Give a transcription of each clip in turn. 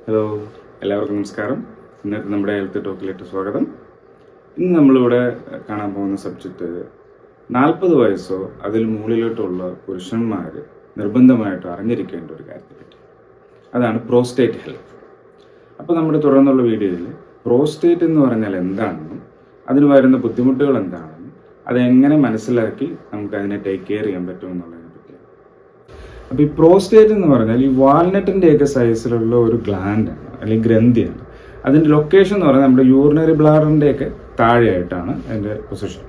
Hello, എല്ലാവർക്കും നമസ്കാരം. ഇന്നത്തെ നമ്മുടെ ഹെൽത്ത് ടോക്കിലേക്ക് സ്വാഗതം. ഇന്ന് നമ്മളിവിടെ കാണാൻ പോകുന്ന സബ്ജക്റ്റ് 40 വയസ്സോ അതിൽ മുകളിലോട്ടുള്ള പുരുഷന്മാർ നിർബന്ധമായിട്ട് അറിഞ്ഞിരിക്കേണ്ട ഒരു കാര്യത്തെപ്പറ്റി. അതാണ് പ്രോസ്റ്റേറ്റ് ഹെൽത്ത്. അപ്പോൾ നമ്മുടെ തുടർന്നുള്ള വീഡിയോയിൽ പ്രോസ്റ്റേറ്റ് എന്ന് പറഞ്ഞാൽ എന്താണെന്നും അതിന് വരുന്ന ബുദ്ധിമുട്ടുകൾ എന്താണെന്നും അതെങ്ങനെ മനസ്സിലാക്കി നമുക്ക് അതിനെ ടേക്ക് കെയർ ചെയ്യാൻ പറ്റുമെന്നുള്ളതിനെ പറ്റിയാണ്. അപ്പോൾ ഈ പ്രോസ്റ്റേറ്റ് എന്ന് പറഞ്ഞാൽ ഈ വാൾനട്ടിൻ്റെയൊക്കെ സൈസിലുള്ള ഒരു ഗ്ലാൻഡാണ് അല്ലെങ്കിൽ ഗ്രന്ഥിയാണ്. അതിൻ്റെ ലൊക്കേഷൻ എന്ന് പറഞ്ഞാൽ നമ്മുടെ യൂറിനറി ബ്ലാഡറിൻ്റെയൊക്കെ താഴെയായിട്ടാണ് അതിൻ്റെ പൊസിഷൻ.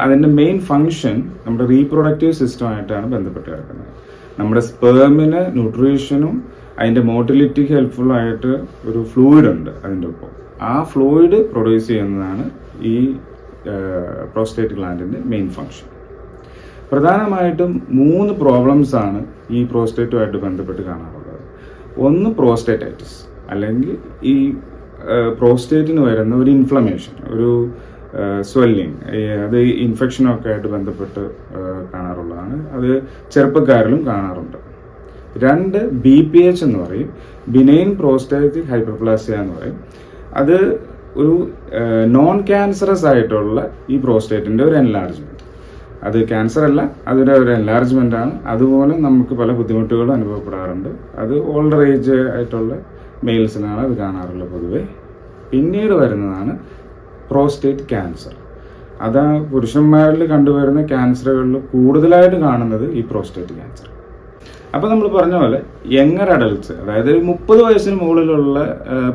അതിൻ്റെ മെയിൻ ഫങ്ഷൻ നമ്മുടെ റീപ്രൊഡക്റ്റീവ് സിസ്റ്റമായിട്ടാണ് ബന്ധപ്പെട്ട് കിടക്കുന്നത്. നമ്മുടെ സ്പേമിന് ന്യൂട്രീഷനും അതിൻ്റെ മോട്ടിലിറ്റിക്ക് ഹെൽപ്ഫുൾ ആയിട്ട് ഒരു ഫ്ലൂയിഡ് ഉണ്ട് അതിൻ്റെ ഒപ്പം. ആ ഫ്ലൂയിഡ് പ്രൊഡ്യൂസ് ചെയ്യുന്നതാണ് ഈ പ്രോസ്റ്റേറ്റ് ഗ്ലാൻഡിൻ്റെ മെയിൻ ഫങ്ഷൻ. പ്രധാനമായിട്ടും 3 പ്രോബ്ലംസ് ആണ് ഈ പ്രോസ്റ്റേറ്റുമായിട്ട് ബന്ധപ്പെട്ട് കാണാറുള്ളത്. ഒന്ന് പ്രോസ്റ്റേറ്റൈറ്റിസ്, അല്ലെങ്കിൽ ഈ പ്രോസ്റ്റേറ്റിന് വരുന്ന ഒരു ഇൻഫ്ലമേഷൻ, ഒരു സ്വെല്ലിങ്, അത് ഇൻഫെക്ഷനൊക്കെ ആയിട്ട് ബന്ധപ്പെട്ട് കാണാറുള്ളതാണ്. അത് ചെറുപ്പക്കാരിലും കാണാറുണ്ട്. 2 BPH എന്ന് പറയും, ബിനൈൻ പ്രോസ്റ്റാറ്റിക് ഹൈപ്പർപ്ലാസിയ എന്ന് പറയും. അത് ഒരു നോൺ ക്യാൻസറസ് ആയിട്ടുള്ള ഈ പ്രോസ്റ്റേറ്റിൻ്റെ ഒരു എൻലാർജ്മെൻറ്റ്. അത് ക്യാൻസർ അല്ല, അതൊരു എൻലാർജ്മെൻ്റ് ആണ്. അതുപോലെ നമുക്ക് പല ബുദ്ധിമുട്ടുകളും അനുഭവപ്പെടാറുണ്ട്. അത് ഓൾഡർ ഏജ് ആയിട്ടുള്ള മെയിൽസിനാണ് അത് കാണാറുള്ളത് പൊതുവെ. പിന്നീട് വരുന്നതാണ് പ്രോസ്റ്റേറ്റ് ക്യാൻസർ. അത് പുരുഷന്മാരിൽ കണ്ടുവരുന്ന ക്യാൻസറുകളിൽ കൂടുതലായിട്ട് കാണുന്നത് ഈ പ്രോസ്റ്റേറ്റ് ക്യാൻസർ. അപ്പോൾ നമ്മൾ പറഞ്ഞ പോലെ യങ്ങർ അഡൽട്ട്സ്, അതായത് 30 വയസ്സിന് മുകളിലുള്ള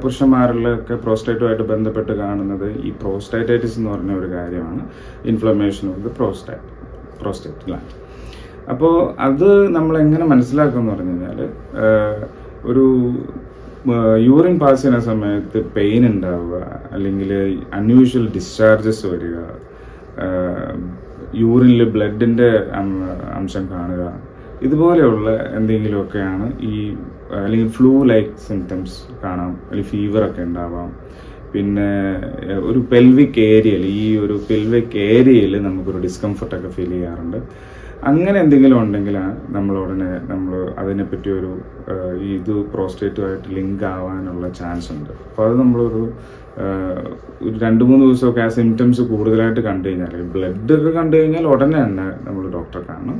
പുരുഷന്മാരിലൊക്കെ പ്രോസ്റ്റേറ്റുമായിട്ട് ബന്ധപ്പെട്ട് കാണുന്നത് ഈ പ്രോസ്റ്റേറ്റൈറ്റിസ് എന്ന് പറഞ്ഞ ഒരു കാര്യമാണ്, inflammation of the prostate gland. അപ്പോൾ അത് നമ്മൾ എങ്ങനെ മനസ്സിലാക്കുമെന്ന് പറഞ്ഞു കഴിഞ്ഞാൽ, ഒരു യൂറിൻ പാസ് ചെയ്യുന്ന സമയത്ത് പെയിൻ ഉണ്ടാവുക, അല്ലെങ്കിൽ അൺയൂഷ്വൽ ഡിസ്ചാർജസ് വരിക, യൂറിനിൽ ബ്ലഡിൻ്റെ അംശം കാണുക, ഇതുപോലെയുള്ള എന്തെങ്കിലുമൊക്കെയാണ് ഈ, അല്ലെങ്കിൽ ഫ്ലൂ ലൈക്ക് സിംറ്റംസ് കാണാം, അല്ലെങ്കിൽ ഫീവറൊക്കെ ഉണ്ടാവാം. പിന്നെ ഒരു പെൽവിക് ഏരിയയിൽ നമുക്കൊരു ഡിസ്കംഫർട്ടൊക്കെ ഫീൽ ചെയ്യാറുണ്ട്. അങ്ങനെ എന്തെങ്കിലും ഉണ്ടെങ്കിലാണ് നമ്മൾ അതിനെപ്പറ്റി ഒരു ഇത് പ്രോസ്റ്റേറ്റുമായിട്ട് ലിങ്ക് ആവാനുള്ള ചാൻസ് ഉണ്ട്. അപ്പോൾ അത് നമ്മളൊരു 2-3 ദിവസമൊക്കെ ആ സിംറ്റംസ് കൂടുതലായിട്ട് കണ്ടു കഴിഞ്ഞാൽ, ബ്ലഡ് ഒക്കെ കണ്ടു കഴിഞ്ഞാൽ ഉടനെ തന്നെ നമ്മൾ ഡോക്ടറെ കാണണം.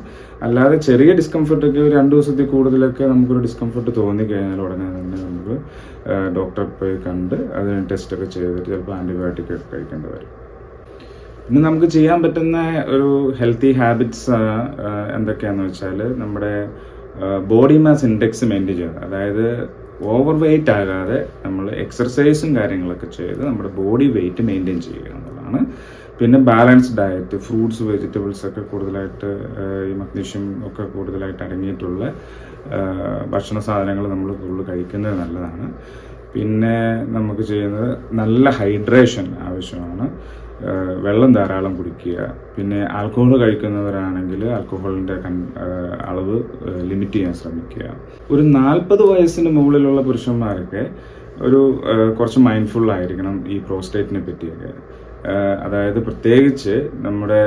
അല്ലാതെ ചെറിയ ഡിസ്കംഫർട്ടൊക്കെ 2 ദിവസത്തിൽ കൂടുതലൊക്കെ നമുക്കൊരു ഡിസ്കംഫർട്ട് തോന്നിക്കഴിഞ്ഞാൽ ഉടനെ തന്നെ നമ്മൾ ഡോക്ടറെ പോയി കണ്ട് അതിന് ടെസ്റ്റൊക്കെ ചെയ്തിട്ട് ചിലപ്പോൾ ആൻറ്റിബയോട്ടിക് ഒക്കെ കഴിക്കേണ്ടി വരും. പിന്നെ നമുക്ക് ചെയ്യാൻ പറ്റുന്ന ഒരു ഹെൽത്തി ഹാബിറ്റ്സ് എന്തൊക്കെയാണെന്ന് വെച്ചാൽ, നമ്മുടെ ബോഡി മാസ് ഇൻഡെക്സ് മെയിൻറ്റെയിൻ ചെയ്യുന്നത്. അതായത് ഓവർ വെയ്റ്റ് ആകാതെ നമ്മൾ എക്സർസൈസും കാര്യങ്ങളൊക്കെ ചെയ്ത് നമ്മുടെ ബോഡി വെയ്റ്റ് മെയിൻറ്റെയിൻ ചെയ്യുക എന്നുള്ളതാണ്. പിന്നെ ബാലൻസ്ഡ് ഡയറ്റ്, ഫ്രൂട്ട്സ്, വെജിറ്റബിൾസ് ഒക്കെ കൂടുതലായിട്ട്, ഈ മഗ്നീഷ്യം ഒക്കെ കൂടുതലായിട്ട് അടങ്ങിയിട്ടുള്ള ഭക്ഷണ സാധനങ്ങൾ നമ്മൾ കൂടുതൽ കഴിക്കുന്നത് നല്ലതാണ്. പിന്നെ നമുക്ക് ചെയ്യുന്നത് നല്ല ഹൈഡ്രേഷൻ ആവശ്യമാണ്. വെള്ളം ധാരാളം കുടിക്കുക. പിന്നെ ആൽക്കഹോൾ കഴിക്കുന്നവരാണെങ്കിൽ ആൽക്കഹോളിൻ്റെ അളവ് ലിമിറ്റ് ചെയ്യാൻ ശ്രമിക്കുക. ഒരു 40 വയസ്സിന് മുകളിലുള്ള പുരുഷന്മാരൊക്കെ കുറച്ച് മൈൻഡ്ഫുൾ ആയിരിക്കണം ഈ പ്രോസ്റ്റേറ്റിനെ പറ്റിയൊക്കെ. അതായത് പ്രത്യേകിച്ച് നമ്മുടെ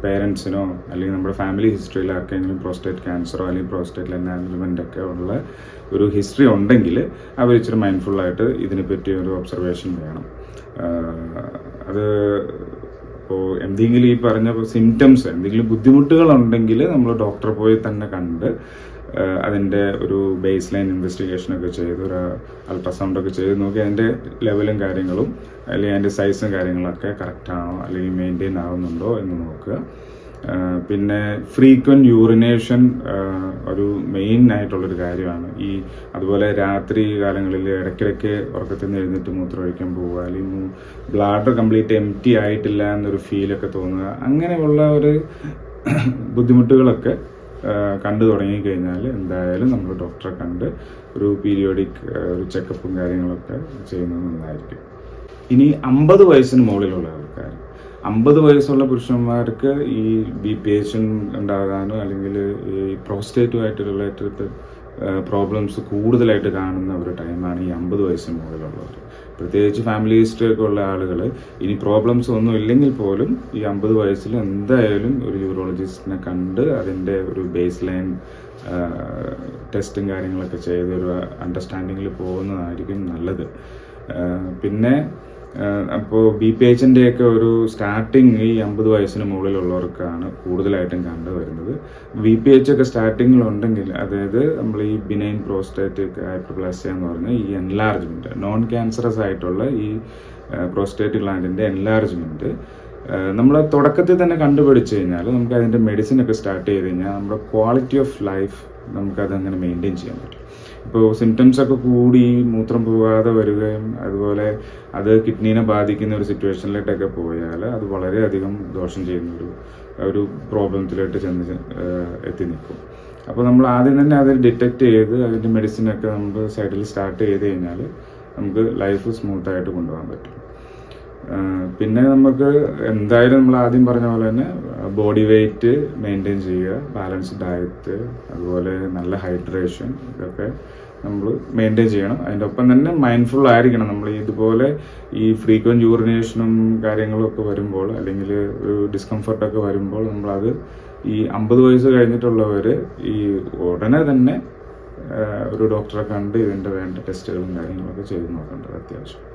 പേരൻസിനോ അല്ലെങ്കിൽ നമ്മുടെ ഫാമിലി ഹിസ്റ്ററിയിൽ ആർക്കെങ്കിലും പ്രോസ്റ്റേറ്റ് ക്യാൻസറോ അല്ലെങ്കിൽ പ്രോസ്റ്റേറ്റ് എൻലാർജ്മെൻ്റ് ഒക്കെ ഉള്ള ഒരു ഹിസ്റ്ററി ഉണ്ടെങ്കിൽ അവർ ഇച്ചിരി മൈൻഡ്ഫുള്ളായിട്ട് ഇതിനെപ്പറ്റി ഒരു ഒബ്സർവേഷൻ വേണം. അത് ഇപ്പോൾ എന്തെങ്കിലും ഈ പറഞ്ഞ സിംറ്റംസ്, എന്തെങ്കിലും ബുദ്ധിമുട്ടുകളുണ്ടെങ്കിൽ നമ്മൾ ഡോക്ടറെ പോയി തന്നെ കണ്ട് അതിൻ്റെ ഒരു ബേസ് ലൈൻ ഇൻവെസ്റ്റിഗേഷനൊക്കെ ചെയ്ത്, ഒരു അൾട്രാസൗണ്ടൊക്കെ ചെയ്ത് നോക്കി അതിൻ്റെ ലെവലും കാര്യങ്ങളും അല്ലെങ്കിൽ അതിൻ്റെ സൈസും കാര്യങ്ങളൊക്കെ കറക്റ്റാണോ അല്ലെങ്കിൽ മെയിൻറ്റെയിൻ ആവുന്നുണ്ടോ എന്ന് നോക്കുക. പിന്നെ ഫ്രീക്വൻറ്റ് യൂറിനേഷൻ ഒരു മെയിൻ ആയിട്ടുള്ളൊരു കാര്യമാണ്. അതുപോലെ രാത്രി കാലങ്ങളിൽ ഇടയ്ക്കിടയ്ക്ക് ഉറക്കത്തിൽ നിന്ന് എഴുന്നേറ്റ് മൂത്രമൊഴിക്കാൻ പോവുക, അല്ലെങ്കിൽ ബ്ലാഡർ കംപ്ലീറ്റ് എംപ്റ്റി ആയിട്ടില്ല എന്നൊരു ഫീലൊക്കെ തോന്നുക, അങ്ങനെയുള്ള ഒരു ബുദ്ധിമുട്ടുകളൊക്കെ കണ്ടു തുടങ്ങിക്കഴിഞ്ഞാൽ എന്തായാലും നമ്മൾ ഡോക്ടറെ കണ്ട് ഒരു പീരിയോഡിക് ഒരു ചെക്കപ്പും കാര്യങ്ങളൊക്കെ ചെയ്യുന്നത് നന്നായിരിക്കും. ഇനി 50 വയസ്സിന് മുകളിലുള്ള ആൾക്കാർ, 50 വയസ്സുള്ള പുരുഷന്മാർക്ക് ഈ BPH ഉണ്ടാകാനോ അല്ലെങ്കിൽ ഈ പ്രോസ്റ്റേറ്റുമായിട്ട് റിലേറ്റഡ് പ്രോബ്ലംസ് കൂടുതലായിട്ട് കാണുന്ന ഒരു ടൈമാണ് ഈ 50 വയസ്സിന് മുകളിലുള്ളവർ. പ്രത്യേകിച്ച് ഫാമിലി ഹിസ്റ്ററി ഒക്കെ ഉള്ള ആളുകൾ ഇനി പ്രോബ്ലംസ് ഒന്നും ഇല്ലെങ്കിൽ പോലും ഈ 50 വയസ്സിൽ എന്തായാലും ഒരു യൂറോളജിസ്റ്റിനെ കണ്ട് അതിൻ്റെ ഒരു ബേസ് ലൈൻ ടെസ്റ്റും കാര്യങ്ങളൊക്കെ ചെയ്ത് ഒരു അണ്ടർസ്റ്റാൻഡിങ്ങിൽ പോകുന്നതായിരിക്കും നല്ലത്. പിന്നെ അപ്പോൾ BPHൻ്റെ ഒക്കെ ഒരു സ്റ്റാർട്ടിങ് ഈ 50 വയസ്സിന് മുകളിലുള്ളവർക്കാണ് കൂടുതലായിട്ടും കണ്ടുവരുന്നത്. BPH ഒക്കെ സ്റ്റാർട്ടിങ്ങിലുണ്ടെങ്കിൽ, അതായത് നമ്മൾ ഈ ബിനൈൻ പ്രോസ്റ്റേറ്റിക് ഹൈപ്പർപ്ലാസിയ എന്ന് പറഞ്ഞാൽ ഈ എൻലാർജ്മെൻറ്റ്, നോൺ ക്യാൻസറസ് ആയിട്ടുള്ള ഈ പ്രോസ്റ്റേറ്റ് ഗ്ലാൻഡിൻ്റെ എൻലാർജ്മെൻറ്റ് നമ്മൾ തുടക്കത്തിൽ തന്നെ കണ്ടുപിടിച്ച് കഴിഞ്ഞാൽ നമുക്ക് അതിൻ്റെ മെഡിസിനൊക്കെ സ്റ്റാർട്ട് ചെയ്ത് കഴിഞ്ഞാൽ നമ്മുടെ ക്വാളിറ്റി ഓഫ് ലൈഫ് നമുക്കതങ്ങനെ മെയിൻറ്റെയിൻ ചെയ്യാൻ പറ്റും. ഇപ്പോൾ സിംറ്റംസ് ഒക്കെ കൂടി മൂത്രം പോകാതെ വരികയും അതുപോലെ അത് കിഡ്നീനെ ബാധിക്കുന്ന ഒരു സിറ്റുവേഷനിലേക്കൊക്കെ പോയാൽ അത് വളരെയധികം ദോഷം ചെയ്യുന്ന ഒരു പ്രോബ്ലത്തിലോട്ട് എത്തി നിൽക്കും. അപ്പോൾ നമ്മൾ ആദ്യം തന്നെ അത് ഡിറ്റക്റ്റ് ചെയ്ത് അതിൻ്റെ മെഡിസിനൊക്കെ നമുക്ക് സൈഡിൽ സ്റ്റാർട്ട് ചെയ്ത് കഴിഞ്ഞാൽ നമുക്ക് ലൈഫ് സ്മൂത്തായിട്ട് കൊണ്ടുപോകാൻ പറ്റും. പിന്നെ നമുക്ക് എന്തായാലും നമ്മൾ ആദ്യം പറഞ്ഞ പോലെ തന്നെ ബോഡി വെയ്റ്റ് മെയിൻറ്റെയിൻ ചെയ്യുക, ബാലൻസ്ഡ് ഡയറ്റ്, അതുപോലെ നല്ല ഹൈഡ്രേഷൻ, ഇതൊക്കെ നമ്മൾ മെയിൻറ്റെയിൻ ചെയ്യണം. അതിൻ്റെ ഒപ്പം തന്നെ മൈൻഡ്ഫുൾ ആയിരിക്കണം. നമ്മൾ ഇതുപോലെ ഈ ഫ്രീക്വൻറ്റ് യൂറിനേഷനും കാര്യങ്ങളും ഒക്കെ വരുമ്പോൾ, അല്ലെങ്കിൽ ഒരു ഡിസ്കംഫർട്ടൊക്കെ വരുമ്പോൾ നമ്മളത് ഈ 50 വയസ്സ് കഴിഞ്ഞിട്ടുള്ളവർ ഈ ഉടനെ തന്നെ ഒരു ഡോക്ടറെ കണ്ട് ഇതിൻ്റെ വേണ്ട ടെസ്റ്റുകളും കാര്യങ്ങളൊക്കെ ചെയ്ത് നോക്കേണ്ടത് അത്യാവശ്യം.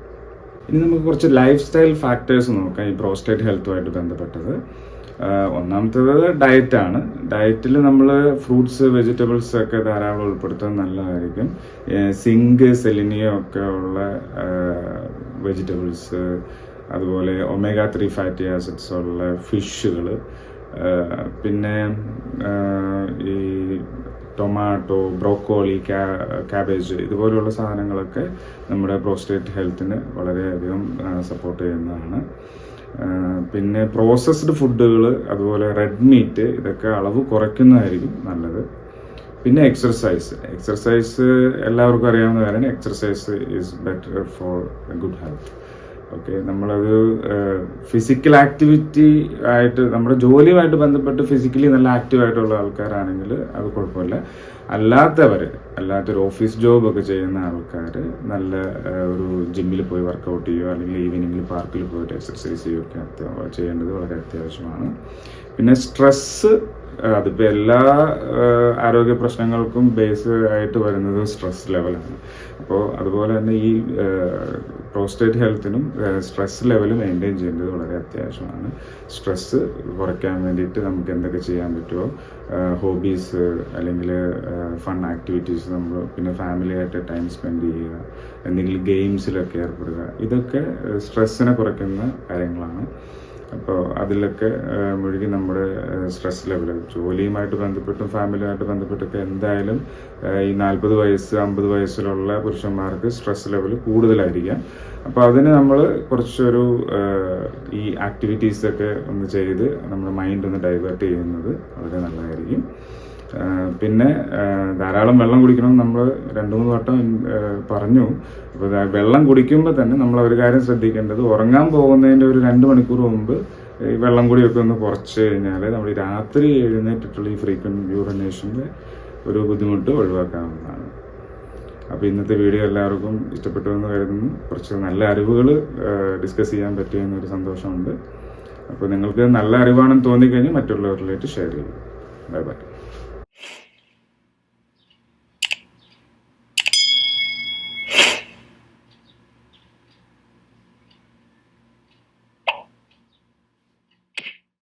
ഇനി നമുക്ക് കുറച്ച് ലൈഫ് സ്റ്റൈൽ ഫാക്ടേഴ്സ് നോക്കാം ഈ പ്രോസ്റ്റേറ്റ് ഹെൽത്തുമായിട്ട് ബന്ധപ്പെട്ടത്. ഒന്നാമത്തേത് ഡയറ്റാണ്. ഡയറ്റിൽ നമ്മൾ ഫ്രൂട്ട്സ്, വെജിറ്റബിൾസ് ഒക്കെ ധാരാളം ഉൾപ്പെടുത്തുന്നത് നല്ലതായിരിക്കും. സിങ്ക്, സെലിനിയം ഒക്കെ ഉള്ള വെജിറ്റബിൾസ്, അതുപോലെ omega-3 ഫാറ്റി ആസിഡ്സ് ഉള്ള ഫിഷുകൾ, പിന്നെ ഈ ടൊമാറ്റോ, ബ്രോക്കോളി, ക്യാബേജ്, ഇതുപോലെയുള്ള സാധനങ്ങളൊക്കെ നമ്മുടെ പ്രോസ്റ്റേറ്റ് ഹെൽത്തിന് വളരെയധികം സപ്പോർട്ട് ചെയ്യുന്നതാണ്. പിന്നെ പ്രോസസ്ഡ് ഫുഡുകൾ, അതുപോലെ റെഡ് മീറ്റ്, ഇതൊക്കെ അളവ് കുറയ്ക്കുന്നതായിരിക്കും നല്ലത്. പിന്നെ എക്സർസൈസ് എല്ലാവർക്കും അറിയാവുന്ന കാര്യമാണ്. Exercise is better for good health. Okay, നമ്മളത് ഫിസിക്കൽ ആക്ടിവിറ്റി ആയിട്ട് നമ്മുടെ ജോലിയുമായിട്ട് ബന്ധപ്പെട്ട് ഫിസിക്കലി നല്ല ആക്റ്റീവായിട്ടുള്ള ആൾക്കാരാണെങ്കിൽ അത് കുഴപ്പമില്ല. അല്ലാത്തൊരു ഓഫീസ് ജോബൊക്കെ ചെയ്യുന്ന ആൾക്കാർ നല്ല ഒരു ജിമ്മിൽ പോയി വർക്കൗട്ട് ചെയ്യുകയോ അല്ലെങ്കിൽ ഈവനിങ്ങിൽ പാർക്കിൽ പോയിട്ട് എക്സർസൈസ് ചെയ്യുകയൊക്കെ ചെയ്യേണ്ടത് വളരെ അത്യാവശ്യമാണ്. പിന്നെ സ്ട്രെസ്സ്, അതിപ്പോൾ എല്ലാ ആരോഗ്യ പ്രശ്നങ്ങൾക്കും ബേസ് ആയിട്ട് വരുന്നത് സ്ട്രെസ് ലെവലാണ്. അപ്പോൾ അതുപോലെ തന്നെ ഈ പ്രോസ്റ്റേറ്റ് ഹെൽത്തിനും സ്ട്രെസ് ലെവൽ മെയിൻറ്റെയിൻ ചെയ്യേണ്ടത് വളരെ അത്യാവശ്യമാണ്. സ്ട്രെസ്സ് കുറയ്ക്കാൻ വേണ്ടിയിട്ട് നമുക്ക് എന്തൊക്കെ ചെയ്യാൻ പറ്റുമോ, ഹോബീസ് അല്ലെങ്കിൽ ഫൺ ആക്ടിവിറ്റീസ്, നമ്മൾ പിന്നെ ഫാമിലിയായിട്ട് ടൈം സ്പെൻഡ് ചെയ്യുക, എന്തെങ്കിലും ഗെയിംസിലൊക്കെ ഏർപ്പെടുക, ഇതൊക്കെ സ്ട്രെസ്സിനെ കുറയ്ക്കുന്ന കാര്യങ്ങളാണ്. അപ്പോൾ അതിലൊക്കെ മുഴുകി നമ്മുടെ സ്ട്രെസ് ലെവൽ ജോലിയുമായിട്ട് ബന്ധപ്പെട്ടും ഫാമിലിയുമായിട്ട് ബന്ധപ്പെട്ടൊക്കെ എന്തായാലും ഈ 40 വയസ്സ് 50 വയസ്സിലുള്ള പുരുഷന്മാർക്ക് സ്ട്രെസ് ലെവൽ കൂടുതലായിരിക്കാം. അപ്പോൾ അതിന് നമ്മൾ കുറച്ചൊരു ഈ ആക്ടിവിറ്റീസൊക്കെ ഒന്ന് ചെയ്ത് നമ്മുടെ മൈൻഡ് ഒന്ന് ഡൈവേർട്ട് ചെയ്യുന്നത് വളരെ നല്ലതായിരിക്കും. പിന്നെ ധാരാളം വെള്ളം കുടിക്കണം. നമ്മൾ 2-3 വട്ടം പറഞ്ഞു. അപ്പോൾ വെള്ളം കുടിക്കുമ്പോൾ തന്നെ നമ്മൾ ഒരു കാര്യം ശ്രദ്ധിക്കേണ്ടത്, ഉറങ്ങാൻ പോകുന്നതിൻ്റെ ഒരു 2 മണിക്കൂർ മുമ്പ് ഈ വെള്ളം കുടിയൊക്കെ ഒന്ന് കുറച്ച് കഴിഞ്ഞാൽ നമ്മൾ രാത്രി എഴുന്നേറ്റിട്ടുള്ള ഈ ഫ്രീക്വൻറ്റ് യൂറിനേഷൻ്റെ ഒരു ബുദ്ധിമുട്ട് ഒഴിവാക്കാവുന്നതാണ്. അപ്പോൾ ഇന്നത്തെ വീഡിയോ എല്ലാവർക്കും ഇഷ്ടപ്പെട്ടു എന്ന് കരുതുന്നു. കുറച്ച് നല്ല അറിവുകൾ ഡിസ്കസ് ചെയ്യാൻ പറ്റിയെന്നൊരു സന്തോഷമുണ്ട്. അപ്പോൾ നിങ്ങൾക്ക് നല്ല അറിവാണെന്ന് തോന്നിക്കഴിഞ്ഞാൽ മറ്റുള്ളവരിലേക്ക് ഷെയർ ചെയ്യും. Bye bye.